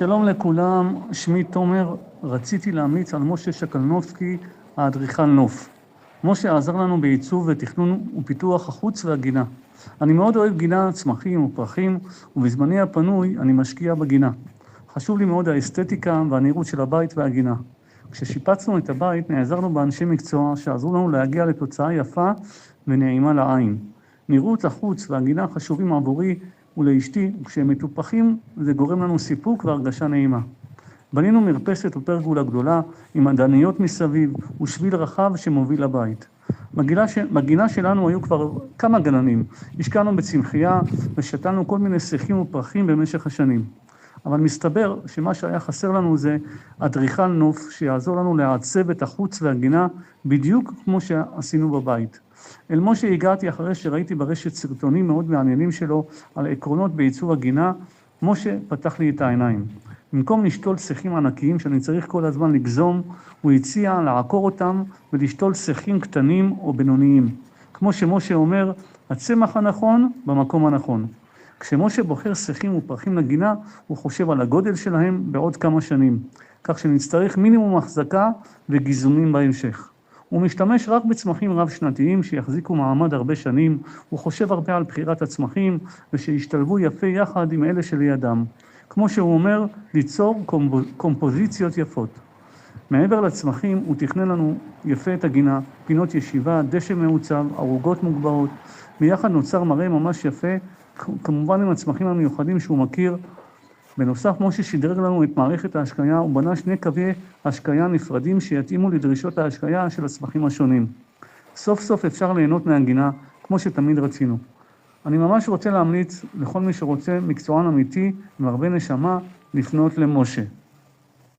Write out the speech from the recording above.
שלום לכולם, שמי תומר, רציתי להמליץ על משה שקלנובסקי, האדריכל נוף. משה עזר לנו בעיצוב ותכנון ופיתוח החוץ והגינה. אני מאוד אוהב גינה, צמחים ופרחים, ובזמני הפנוי אני משקיע בגינה. חשוב לי מאוד האסתטיקה והנראות של הבית והגינה. כששיפצנו את הבית נעזרנו באנשי מקצוע שעזרו לנו להגיע לתוצאה יפה ונעימה לעין. נראות החוץ והגינה חשובים עבורי ולאשתי, וכשהם מטופחים זה גורם לנו סיפוק והרגשה נעימה. בנינו מרפסת ופרגולה גדולה עם עדניות מסביב ושביל רחב שמוביל לבית. בגינה שלנו היו כבר כמה גננים, השקענו בצמחייה ושתלנו כל מיני שיחים ופרחים במשך השנים. אבל מסתבר שמה שהיה חסר לנו זה אדריכל נוף שיעזור לנו לעצב את החוץ והגינה בדיוק כמו שעשינו בבית. אל משה הגעתי אחרי שראיתי ברשת סרטונים מאוד מעניינים שלו על עקרונות בעיצוב הגינה. משה פתח לי את העיניים. במקום לשתול שיחים ענקיים שאני צריך כל הזמן לגזום, הוא הציע לעקור אותם ולשתול שיחים קטנים או בינוניים. כמו שמשה אומר, הצמח הנכון במקום הנכון. כשמשה בוחר שיחים ופרחים לגינה, הוא חושב על הגודל שלהם בעוד כמה שנים, כך שנצטרך מינימום החזקה וגיזומים בהמשך. הוא משתמש רק בצמחים רב שנתיים שיחזיקו מעמד הרבה שנים, הוא חושב הרבה על בחירת הצמחים ושישתלבו יפה יחד עם אלה שלידם. כמו שהוא אומר, ליצור קומפוזיציות יפות. מעבר לצמחים הוא תכנן לנו יפה את הגינה, פינות ישיבה, דשא מעוצב, ערוגות מוגבהות. ביחד נוצר מראה ממש יפה, כמובן עם הצמחים המיוחדים שהוא מכיר. בנוסף, משה שדרג לנו את מערכת ההשקיה ובנה 2 קווי השקיה נפרדים שיתאימו לדרישות ההשקיה של הצמחים השונים. סוף סוף אפשר ליהנות מהגינה, כמו שתמיד רצינו. אני ממש רוצה להמליץ לכל מי שרוצה מקצוען אמיתי עם הרבה נשמה לפנות למשה.